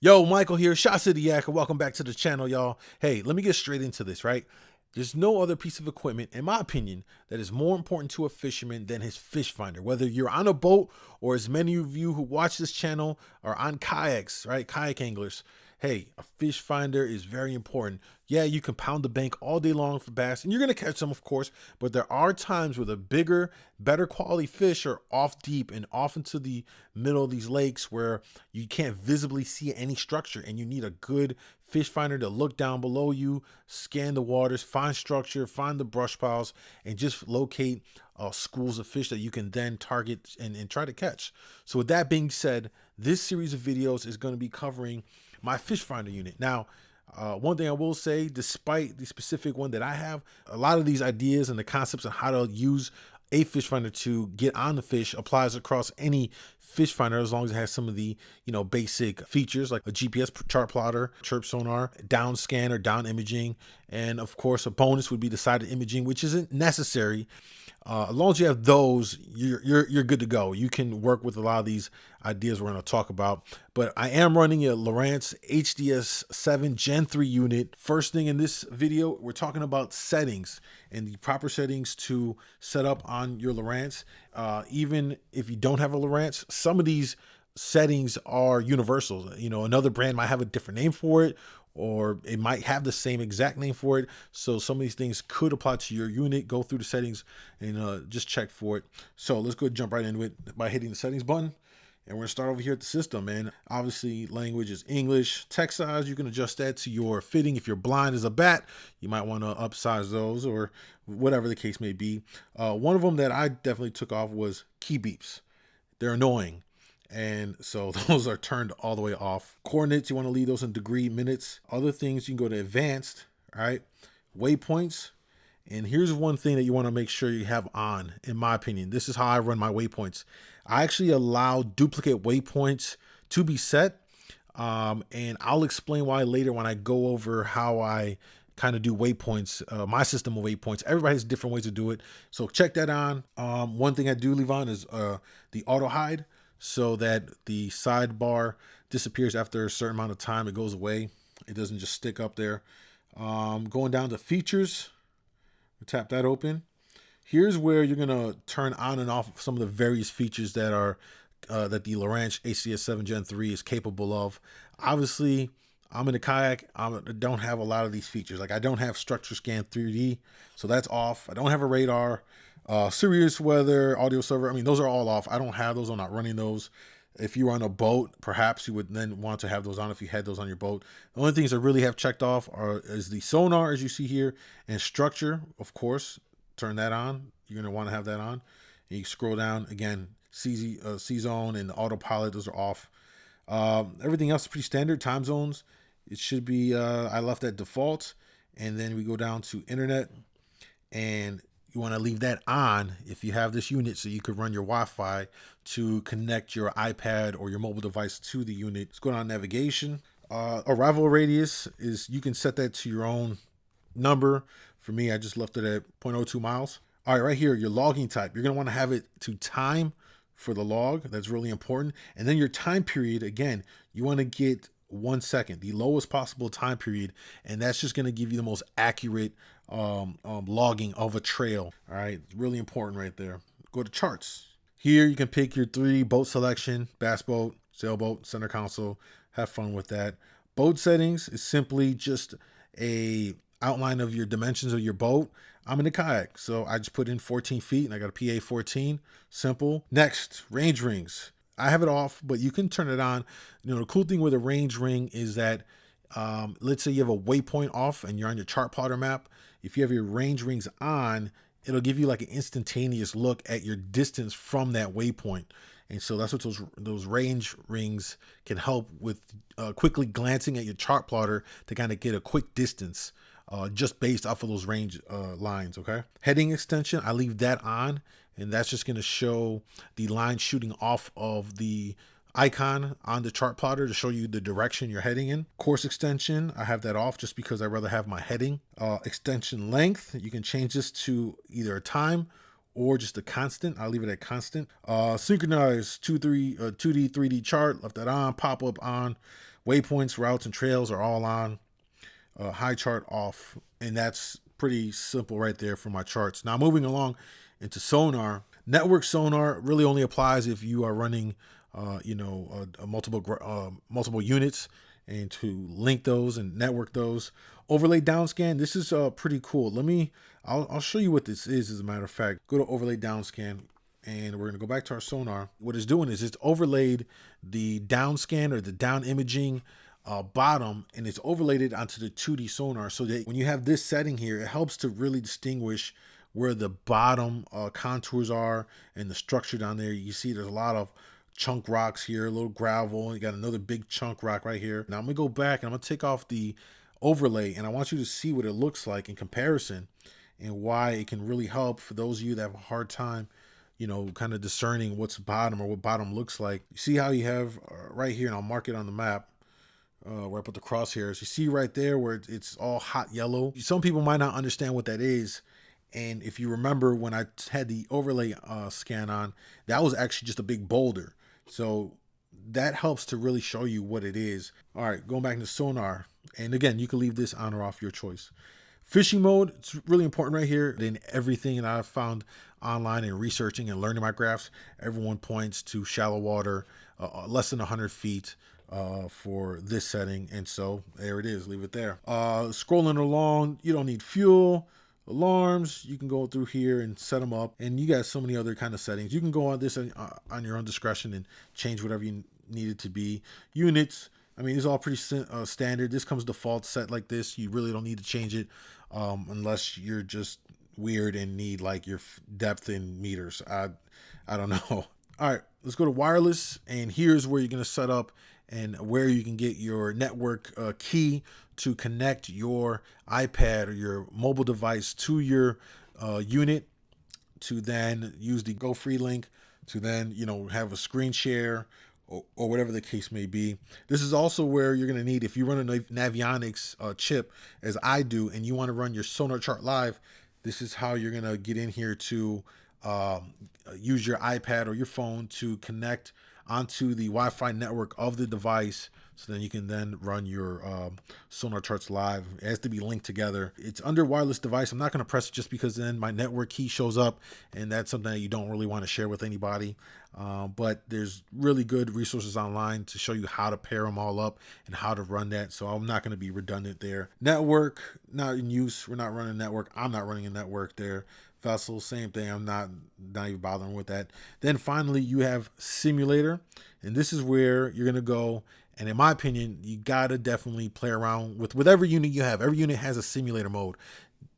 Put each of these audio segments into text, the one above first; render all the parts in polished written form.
Yo, Michael here, Shot City Yak, and welcome back to the channel, y'all. Hey, let me get straight into this, right? There's no other piece of equipment, in my opinion, that is more important to a fisherman than his fish finder. Whether you're on a boat or as many of you who watch this channel are on kayaks, right? Kayak anglers. Hey, a fish finder is very important. Yeah, you can pound the bank all day long for bass, and you're gonna catch them, of course, but there are times where the bigger, better quality fish are off deep and off into the middle of these lakes where you can't visibly see any structure, and you need a good fish finder to look down below you, scan the waters, find structure, find the brush piles, and just locate schools of fish that you can then target and try to catch. So with that being said, this series of videos is going to be covering my fish finder unit. Now, one thing I will say, despite the specific one that I have, a lot of these ideas and the concepts on how to use a fish finder to get on the fish applies across any fish finder, as long as it has some of the basic features like a GPS chart plotter, chirp sonar, down scan or down imaging, and of course a bonus would be the side imaging, which isn't necessary. As long as you have those, you're good to go. You can work with a lot of these ideas we're going to talk about. But I am running a Lowrance HDS 7 Gen 3 unit. First thing in this video, we're talking about settings and the proper settings to set up on your Lowrance. Even if you don't have a Lowrance, some of these settings are universal. Another brand might have a different name for it, or it might have the same exact name for it. So some of these things could apply to your unit. Go through the settings and just check for it. So let's go jump right into it by hitting the settings button. And we're gonna start over here at the system, man. Obviously, language is English. Text size, you can adjust that to your fitting. If you're blind as a bat, you might want to upsize those or whatever the case may be. One of them that I definitely took off was key beeps. They're annoying. And so those are turned all the way off. Coordinates, you want to leave those in degree, minutes. Other things, you can go to advanced, all right? Waypoints. And here's one thing that you want to make sure you have on, in my opinion. This is how I run my waypoints. I actually allow duplicate waypoints to be set. And I'll explain why later when I go over how I kind of do waypoints, my system of waypoints. Everybody has different ways to do it. So check that on. One thing I do leave on is the auto hide, so that the sidebar disappears after a certain amount of time. It goes away. It doesn't just stick up there. Going down to features, tap that open. Here's where you're gonna turn on and off some of the various features that are that the Lowrance HDS 7 Gen 3 is capable of. Obviously, I'm in a kayak. I don't have a lot of these features. Like I don't have structure scan 3D, so that's off. I don't have a radar. Serious weather, audio server, I mean, those are all off. I don't have those. I'm not running those. If you were on a boat, perhaps you would then want to have those on if you had those on your boat. The only things I really have checked off is the sonar, as you see here, and structure, of course. Turn that on. You're going to want to have that on. And you scroll down, again, C-zone and autopilot, those are off. Everything else is pretty standard. Time zones, it should be, I left at default. And then we go down to internet, and you want to leave that on if you have this unit, so you could run your Wi-Fi to connect your iPad or your mobile device to the unit. Let's go down to navigation. Arrival radius is, you can set that to your own number. For me, I just left it at 0.02 miles. All right, right here, your logging type. You're going to want to have it to time for the log. That's really important. And then your time period, again, you want to get 1 second, the lowest possible time period, and that's just going to give you the most accurate logging of a trail. All right, really important right there. Go to charts. Here you can pick your 3 boat selection: bass boat, sailboat, center console. Have fun with that. Boat settings is simply just a outline of your dimensions of your boat. I'm in a kayak, so I just put in 14 feet and I got a PA 14. Simple. Next, range rings. I have it off, but you can turn it on. The cool thing with a range ring is that let's say you have a waypoint off and you're on your chart plotter map. If you have your range rings on, it'll give you like an instantaneous look at your distance from that waypoint. And so that's what those range rings can help with, quickly glancing at your chart plotter to kind of get a quick distance just based off of those range lines. Okay. Heading extension, I leave that on, and that's just going to show the line shooting off of the icon on the chart plotter to show you the direction you're heading in. Course extension, I have that off just because I'd rather have my heading. Extension length, you can change this to either a time or just a constant. I'll leave it at constant. Synchronize 2D 3D chart, left that on. Pop up on. Waypoints, routes, and trails are all on. High chart off, and that's pretty simple right there for my charts. Now moving along into sonar. Network sonar really only applies if you are running multiple units, and to link those and network those. Overlay downscan, this is pretty cool. I'll show you what this is. As a matter of fact, go to overlay downscan, and we're going to go back to our sonar. What it's doing is it's overlaid the downscan or the down imaging bottom, and it's overlaid it onto the 2D sonar, so that when you have this setting here, it helps to really distinguish where the bottom contours are and the structure down there. You see there's a lot of chunk rocks here, a little gravel. You got another big chunk rock right here. Now I'm gonna go back and I'm gonna take off the overlay, and I want you to see what it looks like in comparison and why it can really help for those of you that have a hard time, kind of discerning what's bottom or what bottom looks like. You see how you have right here, and I'll mark it on the map where I put the crosshairs. You see right there where it's all hot yellow. Some people might not understand what that is. And if you remember when I had the overlay scan on, that was actually just a big boulder. So that helps to really show you what it is. All right, going back to sonar. And again, you can leave this on or off, your choice. Fishing mode, it's really important right here. In everything that I've found online and researching and learning my graphs, everyone points to shallow water, less than 100 feet for this setting. And so there it is, leave it there. Scrolling along, you don't need fuel. Alarms, you can go through here and set them up, and you got so many other kind of settings. You can go on this on your own discretion and change whatever you need it to be. Units, I mean, it's all pretty standard. This comes default set like this. You really don't need to change it unless you're just weird and need like your depth in meters. I don't know. All right, let's go to wireless, and here's where you're going to set up and where you can get your network key to connect your iPad or your mobile device to your unit, to then use the Go Free link to then have a screen share or whatever the case may be. This is also where you're going to need, if you run a Navionics chip as I do, and you want to run your Sonar Chart Live, this is how you're going to get in here to use your iPad or your phone to connect onto the Wi-Fi network of the device, so then you can then run your Sonar Charts Live. It has to be linked together. It's under wireless device. I'm not going to press it just because then my network key shows up, and that's something that you don't really want to share with anybody. But there's really good resources online to show you how to pair them all up and how to run that. So I'm not going to be redundant there. Network, not in use. We're not running a network. I'm not running a network there. Vessel, same thing. I'm not even bothering with that. Then finally, you have simulator, and this is where you're going to go. And in my opinion, you got to definitely play around with whatever unit you have. Every unit has a simulator mode.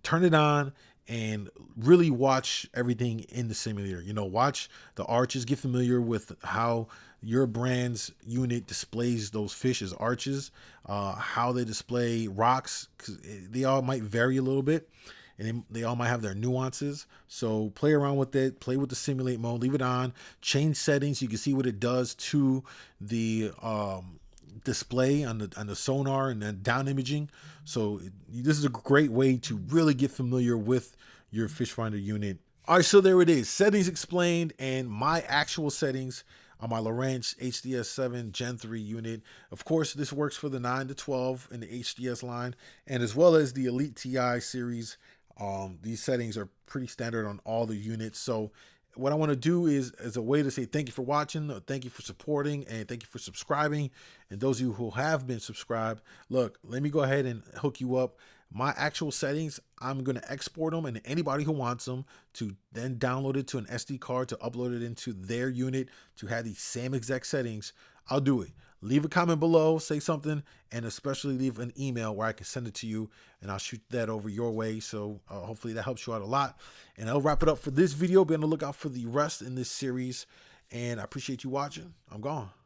Turn it on and really watch everything in the simulator. Watch the arches, get familiar with how your brand's unit displays those fish as arches, how they display rocks, because they all might vary a little bit, and they all might have their nuances. So play around with it, play with the simulate mode, leave it on, change settings. You can see what it does to the display on the sonar and then down imaging. So this is a great way to really get familiar with your fish finder unit. All right, so there it is, settings explained, and my actual settings on my Lowrance HDS 7 Gen 3 unit. Of course, this works for the 9 to 12 in the HDS line, and as well as the Elite TI series. These settings are pretty standard on all the units. So what I want to do is, as a way to say thank you for watching, thank you for supporting, and thank you for subscribing. And those of you who have been subscribed, look, let me go ahead and hook you up. My actual settings, I'm going to export them, and anybody who wants them to then download it to an SD card to upload it into their unit to have the same exact settings, I'll do it. Leave a comment below, say something, and especially leave an email where I can send it to you, and I'll shoot that over your way. So hopefully that helps you out a lot. And I'll wrap it up for this video. Be on the lookout for the rest in this series, and I appreciate you watching. I'm gone.